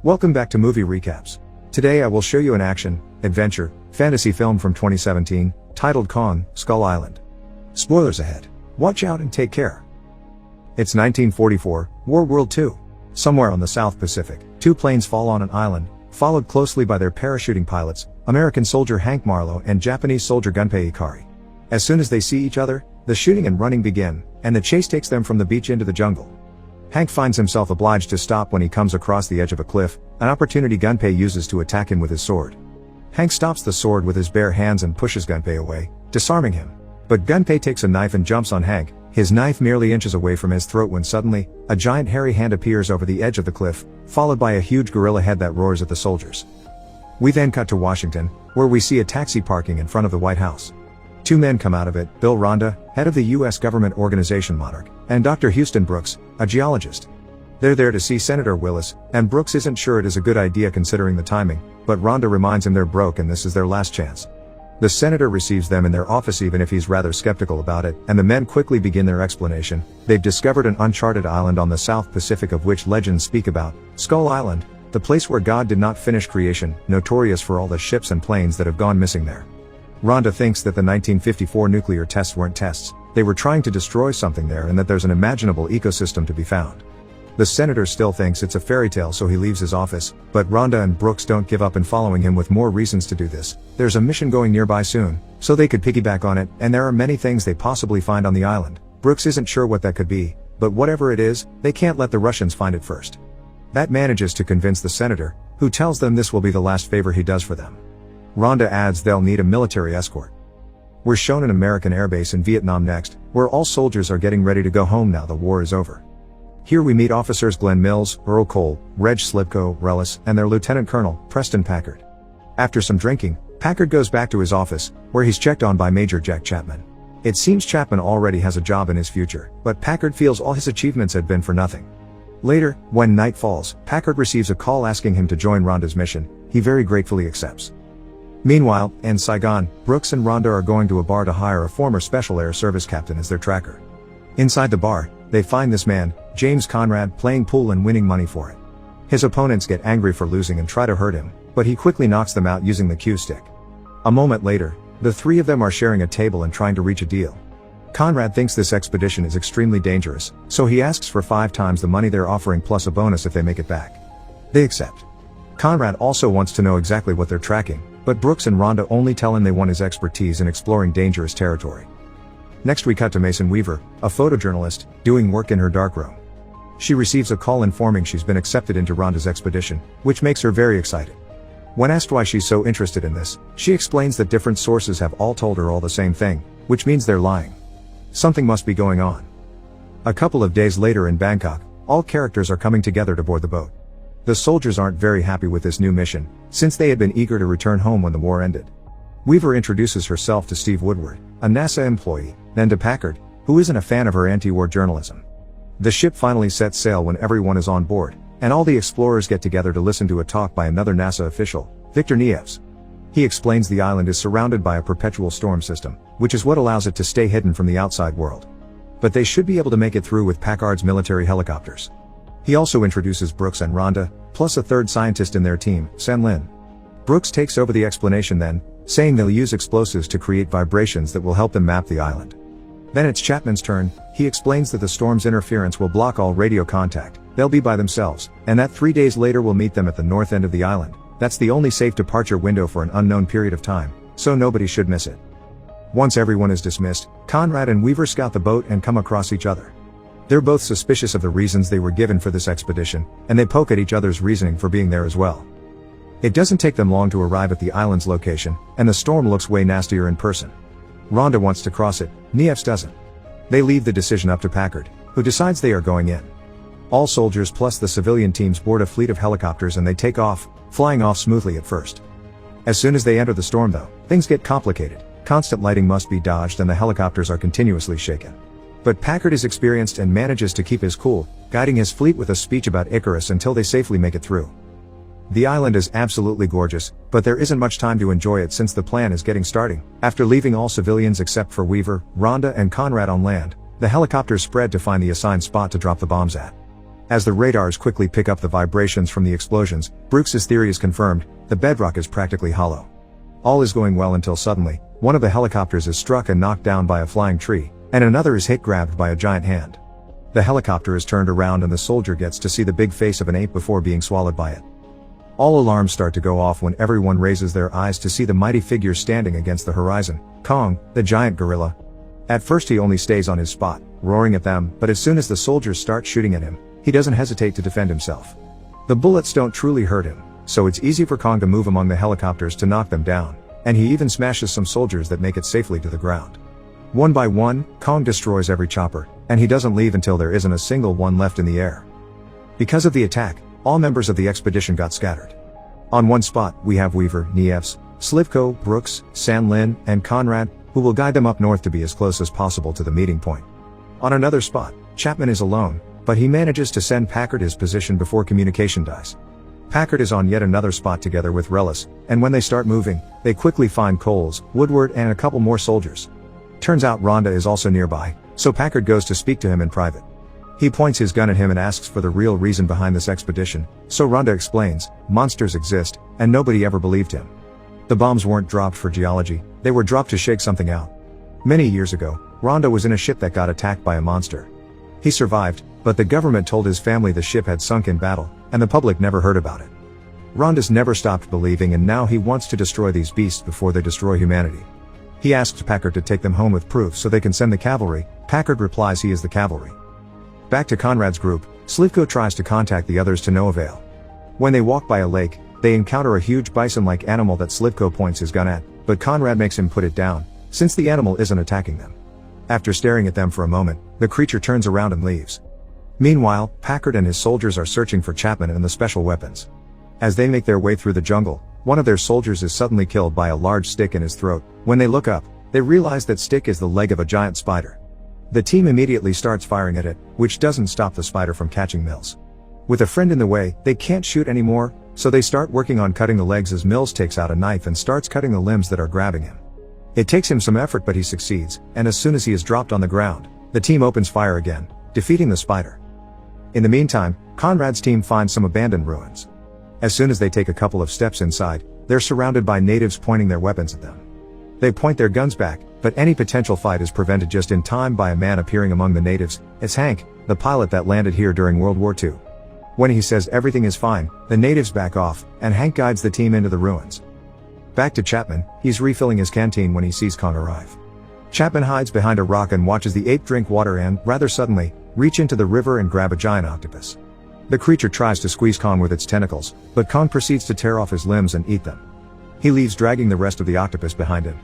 Welcome back to Movie Recaps. Today I will show you an action, adventure, fantasy film from 2017, titled Kong, Skull Island. Spoilers ahead. Watch out and take care. It's 1944, World War II. Somewhere on the South Pacific, two planes fall on an island, followed closely by their parachuting pilots, American soldier Hank Marlowe and Japanese soldier Gunpei Ikari. As soon as they see each other, the shooting and running begin, and the chase takes them from the beach into the jungle. Hank finds himself obliged to stop when he comes across the edge of a cliff, an opportunity Gunpei uses to attack him with his sword. Hank stops the sword with his bare hands and pushes Gunpei away, disarming him. But Gunpei takes a knife and jumps on Hank, his knife merely inches away from his throat when suddenly, a giant hairy hand appears over the edge of the cliff, followed by a huge gorilla head that roars at the soldiers. We then cut to Washington, where we see a taxi parking in front of the White House. Two men come out of it, Bill Randa, head of the U.S. government organization Monarch, and Dr. Houston Brooks, a geologist. They're there to see Senator Willis, and Brooks isn't sure it is a good idea considering the timing, but Randa reminds him they're broke and this is their last chance. The senator receives them in their office even if he's rather skeptical about it, and the men quickly begin their explanation. They've discovered an uncharted island on the South Pacific of which legends speak about, Skull Island, the place where God did not finish creation, notorious for all the ships and planes that have gone missing there. Randa thinks that the 1954 nuclear tests weren't tests, they were trying to destroy something there and that there's an imaginable ecosystem to be found. The senator still thinks it's a fairy tale so he leaves his office, but Randa and Brooks don't give up in following him with more reasons to do this. There's a mission going nearby soon, so they could piggyback on it, and there are many things they possibly find on the island. Brooks isn't sure what that could be, but whatever it is, they can't let the Russians find it first. That manages to convince the senator, who tells them this will be the last favor he does for them. Randa adds they'll need a military escort. We're shown an American airbase in Vietnam next, where all soldiers are getting ready to go home now the war is over. Here we meet officers Glenn Mills, Earl Cole, Reg Slipko, Rellis, and their Lieutenant Colonel, Preston Packard. After some drinking, Packard goes back to his office, where he's checked on by Major Jack Chapman. It seems Chapman already has a job in his future, but Packard feels all his achievements had been for nothing. Later, when night falls, Packard receives a call asking him to join Randa's mission. He very gratefully accepts. Meanwhile, in Saigon, Brooks and Randa are going to a bar to hire a former Special Air Service captain as their tracker. Inside the bar, they find this man, James Conrad, playing pool and winning money for it. His opponents get angry for losing and try to hurt him, but he quickly knocks them out using the cue stick. A moment later, the three of them are sharing a table and trying to reach a deal. Conrad thinks this expedition is extremely dangerous, so he asks for 5 times the money they're offering plus a bonus if they make it back. They accept. Conrad also wants to know exactly what they're tracking, but Brooks and Randa only tell him they want his expertise in exploring dangerous territory. Next we cut to Mason Weaver, a photojournalist, doing work in her darkroom. She receives a call informing she's been accepted into Randa's expedition, which makes her very excited. When asked why she's so interested in this, she explains that different sources have all told her all the same thing, which means they're lying. Something must be going on. A couple of days later in Bangkok, all characters are coming together to board the boat. The soldiers aren't very happy with this new mission, since they had been eager to return home when the war ended. Weaver introduces herself to Steve Woodward, a NASA employee, then to Packard, who isn't a fan of her anti-war journalism. The ship finally sets sail when everyone is on board, and all the explorers get together to listen to a talk by another NASA official, Victor Nieves. He explains the island is surrounded by a perpetual storm system, which is what allows it to stay hidden from the outside world. But they should be able to make it through with Packard's military helicopters. He also introduces Brooks and Randa, plus a third scientist in their team, Sen Lin. Brooks takes over the explanation then, saying they'll use explosives to create vibrations that will help them map the island. Then it's Chapman's turn. He explains that the storm's interference will block all radio contact, they'll be by themselves, and that 3 days later we'll meet them at the north end of the island. That's the only safe departure window for an unknown period of time, so nobody should miss it. Once everyone is dismissed, Conrad and Weaver scout the boat and come across each other. They're both suspicious of the reasons they were given for this expedition, and they poke at each other's reasoning for being there as well. It doesn't take them long to arrive at the island's location, and the storm looks way nastier in person. Randa wants to cross it, Nieves doesn't. They leave the decision up to Packard, who decides they are going in. All soldiers plus the civilian teams board a fleet of helicopters and they take off, flying off smoothly at first. As soon as they enter the storm though, things get complicated. Constant lighting must be dodged and the helicopters are continuously shaken. But Packard is experienced and manages to keep his cool, guiding his fleet with a speech about Icarus until they safely make it through. The island is absolutely gorgeous, but there isn't much time to enjoy it since the plan is getting starting. After leaving all civilians except for Weaver, Randa and Conrad on land, the helicopters spread to find the assigned spot to drop the bombs at. As the radars quickly pick up the vibrations from the explosions, Brooks's theory is confirmed: the bedrock is practically hollow. All is going well until suddenly, one of the helicopters is struck and knocked down by a flying tree, and another is grabbed by a giant hand. The helicopter is turned around and the soldier gets to see the big face of an ape before being swallowed by it. All alarms start to go off when everyone raises their eyes to see the mighty figure standing against the horizon: Kong, the giant gorilla. At first he only stays on his spot, roaring at them, but as soon as the soldiers start shooting at him, he doesn't hesitate to defend himself. The bullets don't truly hurt him, so it's easy for Kong to move among the helicopters to knock them down, and he even smashes some soldiers that make it safely to the ground. One by one, Kong destroys every chopper, and he doesn't leave until there isn't a single one left in the air. Because of the attack, all members of the expedition got scattered. On one spot, we have Weaver, Nievs, Slivko, Brooks, San Lin, and Conrad, who will guide them up north to be as close as possible to the meeting point. On another spot, Chapman is alone, but he manages to send Packard his position before communication dies. Packard is on yet another spot together with Relis, and when they start moving, they quickly find Coles, Woodward, and a couple more soldiers. Turns out Rhonda is also nearby, so Packard goes to speak to him in private. He points his gun at him and asks for the real reason behind this expedition, so Rhonda explains: monsters exist, and nobody ever believed him. The bombs weren't dropped for geology, they were dropped to shake something out. Many years ago, Rhonda was in a ship that got attacked by a monster. He survived, but the government told his family the ship had sunk in battle, and the public never heard about it. Rhonda's never stopped believing, and now he wants to destroy these beasts before they destroy humanity. He asks Packard to take them home with proof so they can send the cavalry. Packard replies he is the cavalry. Back to Conrad's group, Slivko tries to contact the others to no avail. When they walk by a lake, they encounter a huge bison-like animal that Slivko points his gun at, but Conrad makes him put it down, since the animal isn't attacking them. After staring at them for a moment, the creature turns around and leaves. Meanwhile, Packard and his soldiers are searching for Chapman and the special weapons. As they make their way through the jungle, one of their soldiers is suddenly killed by a large stick in his throat. When they look up, they realize that stick is the leg of a giant spider. The team immediately starts firing at it, which doesn't stop the spider from catching Mills. With a friend in the way, they can't shoot anymore, so they start working on cutting the legs as Mills takes out a knife and starts cutting the limbs that are grabbing him. It takes him some effort, but he succeeds, and as soon as he is dropped on the ground, the team opens fire again, defeating the spider. In the meantime, Conrad's team finds some abandoned ruins. As soon as they take a couple of steps inside, they're surrounded by natives pointing their weapons at them. They point their guns back, but any potential fight is prevented just in time by a man appearing among the natives. It's Hank, the pilot that landed here during World War II. When he says everything is fine, the natives back off, and Hank guides the team into the ruins. Back to Chapman, he's refilling his canteen when he sees Kong arrive. Chapman hides behind a rock and watches the ape drink water and, rather suddenly, reach into the river and grab a giant octopus. The creature tries to squeeze Kong with its tentacles, but Kong proceeds to tear off his limbs and eat them. He leaves, dragging the rest of the octopus behind him.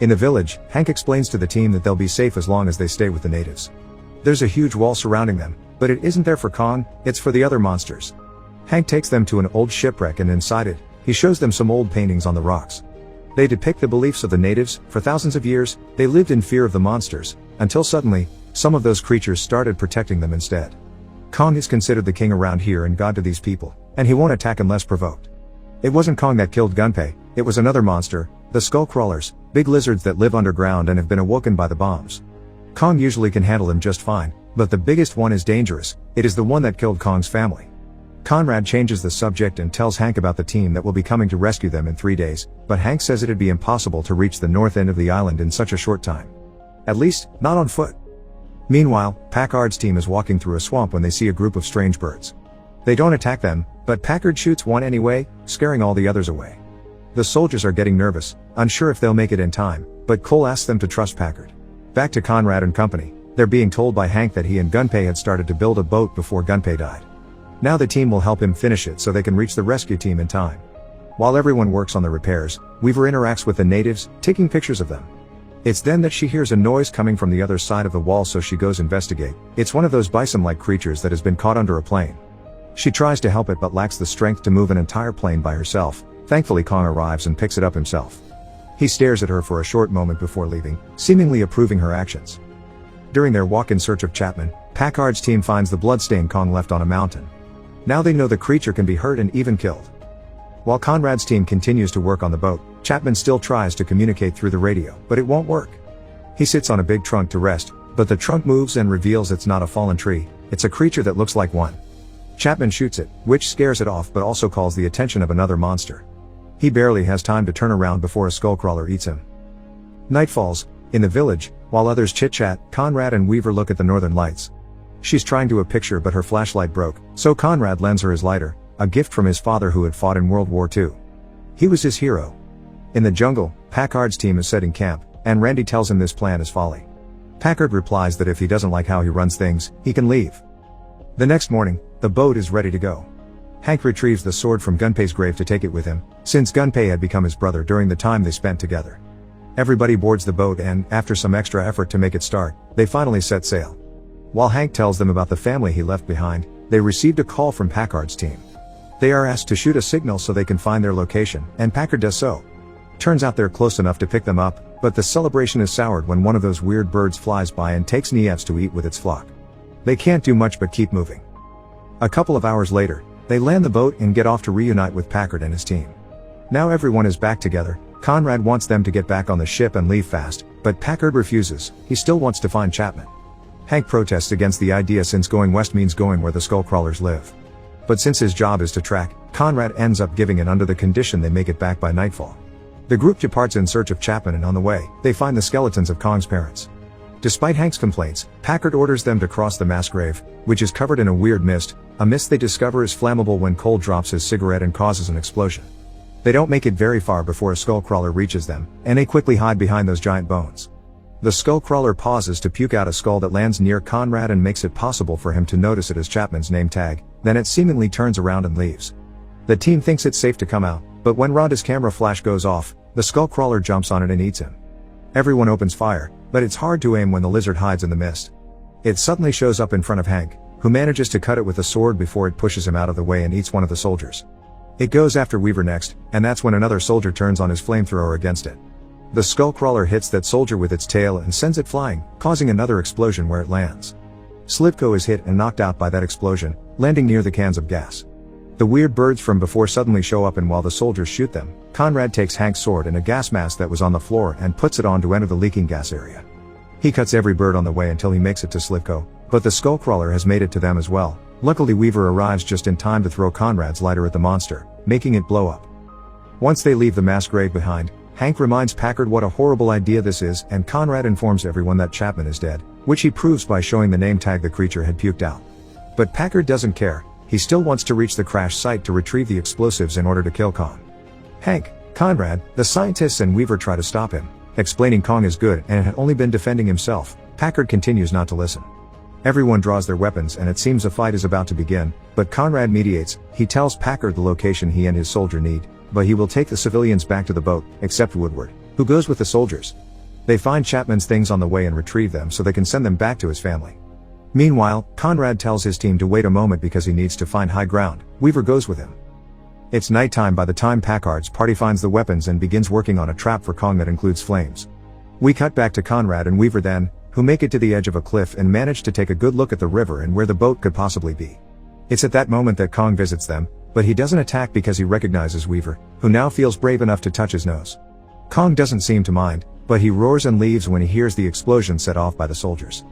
In the village, Hank explains to the team that they'll be safe as long as they stay with the natives. There's a huge wall surrounding them, but it isn't there for Kong, it's for the other monsters. Hank takes them to an old shipwreck, and inside it, he shows them some old paintings on the rocks. They depict the beliefs of the natives. For thousands of years, they lived in fear of the monsters, until suddenly, some of those creatures started protecting them instead. Kong is considered the king around here and god to these people, and he won't attack unless provoked. It wasn't Kong that killed Gunpei, it was another monster, the skull crawlers, big lizards that live underground and have been awoken by the bombs. Kong usually can handle them just fine, but the biggest one is dangerous. It is the one that killed Kong's family. Conrad changes the subject and tells Hank about the team that will be coming to rescue them in 3 days, but Hank says it'd be impossible to reach the north end of the island in such a short time. At least, not on foot. Meanwhile, Packard's team is walking through a swamp when they see a group of strange birds. They don't attack them, but Packard shoots one anyway, scaring all the others away. The soldiers are getting nervous, unsure if they'll make it in time, but Cole asks them to trust Packard. Back to Conrad and company, they're being told by Hank that he and Gunpei had started to build a boat before Gunpei died. Now the team will help him finish it so they can reach the rescue team in time. While everyone works on the repairs, Weaver interacts with the natives, taking pictures of them. It's then that she hears a noise coming from the other side of the wall, so she goes investigate. It's one of those bison-like creatures that has been caught under a plane. She tries to help it but lacks the strength to move an entire plane by herself. Thankfully Kong arrives and picks it up himself. He stares at her for a short moment before leaving, seemingly approving her actions. During their walk in search of Chapman, Packard's team finds the bloodstained Kong left on a mountain. Now they know the creature can be hurt and even killed. While Conrad's team continues to work on the boat, Chapman still tries to communicate through the radio, but it won't work. He sits on a big trunk to rest, but the trunk moves and reveals it's not a fallen tree, It's a creature that looks like one. Chapman shoots it, which scares it off but also calls the attention of another monster. He barely has time to turn around before a skullcrawler eats him. Night falls. In the village, while others chit-chat, Conrad and Weaver look at the northern lights. She's trying to a picture but her flashlight broke, so Conrad lends her his lighter, a gift from his father who had fought in World War II. He was his hero. In the jungle, Packard's team is setting camp, and Randy tells him this plan is folly. Packard replies that if he doesn't like how he runs things, he can leave. The next morning, the boat is ready to go. Hank retrieves the sword from Gunpei's grave to take it with him, since Gunpei had become his brother during the time they spent together. Everybody boards the boat and, after some extra effort to make it start, they finally set sail. While Hank tells them about the family he left behind, they received a call from Packard's team. They are asked to shoot a signal so they can find their location, and Packard does so. Turns out they're close enough to pick them up, but the celebration is soured when one of those weird birds flies by and takes Nievs to eat with its flock. They can't do much but keep moving. A couple of hours later, they land the boat and get off to reunite with Packard and his team. Now everyone is back together. Conrad wants them to get back on the ship and leave fast, but Packard refuses. He still wants to find Chapman. Hank protests against the idea since going west means going where the skullcrawlers live. But since his job is to track, Conrad ends up giving in under the condition they make it back by nightfall. The group departs in search of Chapman and on the way, they find the skeletons of Kong's parents. Despite Hank's complaints, Packard orders them to cross the mass grave, which is covered in a weird mist, a mist they discover is flammable when Cole drops his cigarette and causes an explosion. They don't make it very far before a skullcrawler reaches them, and they quickly hide behind those giant bones. The skullcrawler pauses to puke out a skull that lands near Conrad and makes it possible for him to notice it as Chapman's name tag, then it seemingly turns around and leaves. The team thinks it's safe to come out, but when Rhonda's camera flash goes off, the skullcrawler jumps on it and eats him. Everyone opens fire, but it's hard to aim when the lizard hides in the mist. It suddenly shows up in front of Hank, who manages to cut it with a sword before it pushes him out of the way and eats one of the soldiers. It goes after Weaver next, and that's when another soldier turns on his flamethrower against it. The skullcrawler hits that soldier with its tail and sends it flying, causing another explosion where it lands. Slivko is hit and knocked out by that explosion, landing near the cans of gas. The weird birds from before suddenly show up, and while the soldiers shoot them, Conrad takes Hank's sword and a gas mask that was on the floor and puts it on to enter the leaking gas area. He cuts every bird on the way until he makes it to Slivko, but the skullcrawler has made it to them as well. Luckily Weaver arrives just in time to throw Conrad's lighter at the monster, making it blow up. Once they leave the mass grave behind, Hank reminds Packard what a horrible idea this is, and Conrad informs everyone that Chapman is dead, which he proves by showing the name tag the creature had puked out. But Packard doesn't care. He still wants to reach the crash site to retrieve the explosives in order to kill Kong. Hank, Conrad, the scientists and Weaver try to stop him, explaining Kong is good and had only been defending himself. Packard continues not to listen. Everyone draws their weapons and it seems a fight is about to begin, but Conrad mediates. He tells Packard the location he and his soldier need, but he will take the civilians back to the boat, except Woodward, who goes with the soldiers. They find Chapman's things on the way and retrieve them so they can send them back to his family. Meanwhile, Conrad tells his team to wait a moment because he needs to find high ground. Weaver goes with him. It's nighttime by the time Packard's party finds the weapons and begins working on a trap for Kong that includes flames. We cut back to Conrad and Weaver then, who make it to the edge of a cliff and manage to take a good look at the river and where the boat could possibly be. It's at that moment that Kong visits them, but he doesn't attack because he recognizes Weaver, who now feels brave enough to touch his nose. Kong doesn't seem to mind, but he roars and leaves when he hears the explosion set off by the soldiers.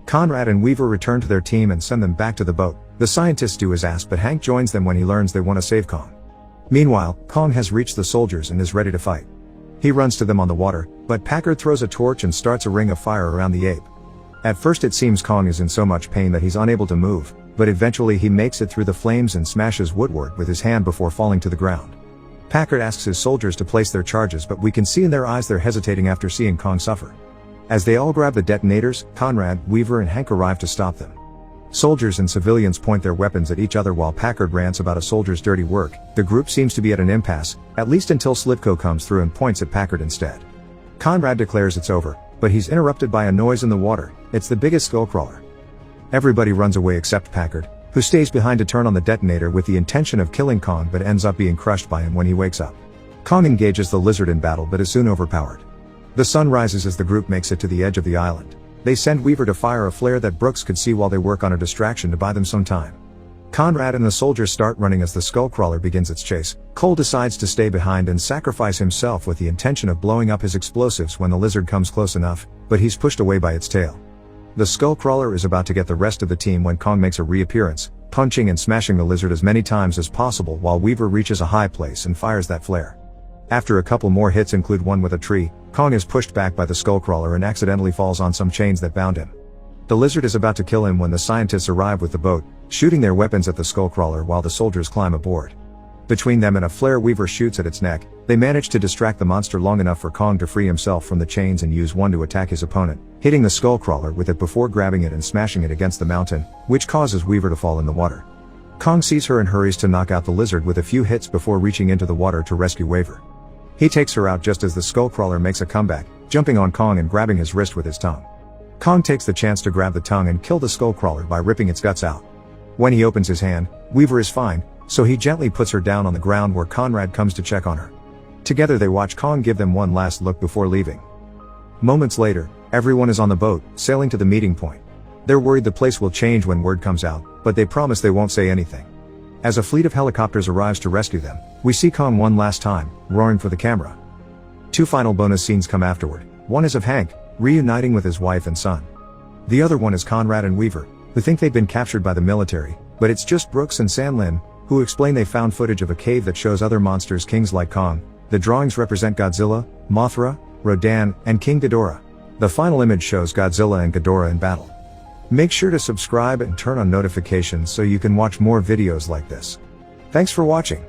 Conrad and Weaver return to their team and send them back to the boat. The scientists do as asked, but Hank joins them when he learns they want to save Kong. Meanwhile, Kong has reached the soldiers and is ready to fight. He runs to them on the water, but Packard throws a torch and starts a ring of fire around the ape. At first it seems Kong is in so much pain that he's unable to move, but eventually he makes it through the flames and smashes Woodward with his hand before falling to the ground. Packard asks his soldiers to place their charges, but we can see in their eyes they're hesitating after seeing Kong suffer. As they all grab the detonators, Conrad, Weaver and Hank arrive to stop them. Soldiers and civilians point their weapons at each other while Packard rants about a soldier's dirty work. The group seems to be at an impasse, at least until Slivko comes through and points at Packard instead. Conrad declares it's over, but he's interrupted by a noise in the water. It's the biggest skullcrawler. Everybody runs away except Packard, who stays behind to turn on the detonator with the intention of killing Kong but ends up being crushed by him when he wakes up. Kong engages the lizard in battle but is soon overpowered. The sun rises as the group makes it to the edge of the island. They send Weaver to fire a flare that Brooks could see while they work on a distraction to buy them some time. Conrad and the soldiers start running as the skullcrawler begins its chase. Cole decides to stay behind and sacrifice himself with the intention of blowing up his explosives when the lizard comes close enough, but he's pushed away by its tail. The Skullcrawler is about to get the rest of the team when Kong makes a reappearance, punching and smashing the lizard as many times as possible while Weaver reaches a high place and fires that flare. After a couple more hits include one with a tree, Kong is pushed back by the Skullcrawler and accidentally falls on some chains that bound him. The lizard is about to kill him when the scientists arrive with the boat, shooting their weapons at the Skullcrawler while the soldiers climb aboard. Between them and a flare Weaver shoots at its neck, they manage to distract the monster long enough for Kong to free himself from the chains and use one to attack his opponent, hitting the Skullcrawler with it before grabbing it and smashing it against the mountain, which causes Weaver to fall in the water. Kong sees her and hurries to knock out the lizard with a few hits before reaching into the water to rescue Weaver. He takes her out just as the Skullcrawler makes a comeback, jumping on Kong and grabbing his wrist with his tongue. Kong takes the chance to grab the tongue and kill the Skullcrawler by ripping its guts out. When he opens his hand, Weaver is fine, so he gently puts her down on the ground where Conrad comes to check on her. Together they watch Kong give them one last look before leaving. Moments later, everyone is on the boat, sailing to the meeting point. They're worried the place will change when word comes out, but they promise they won't say anything. As a fleet of helicopters arrives to rescue them, we see Kong one last time, roaring for the camera. 2 final bonus scenes come afterward. One is of Hank, reuniting with his wife and son. The other one is Conrad and Weaver, who think they've been captured by the military, but it's just Brooks and San Lin, who explain they found footage of a cave that shows other monsters kings like Kong. The drawings represent Godzilla, Mothra, Rodan, and King Ghidorah. The final image shows Godzilla and Ghidorah in battle. Make sure to subscribe and turn on notifications so you can watch more videos like this. Thanks for watching.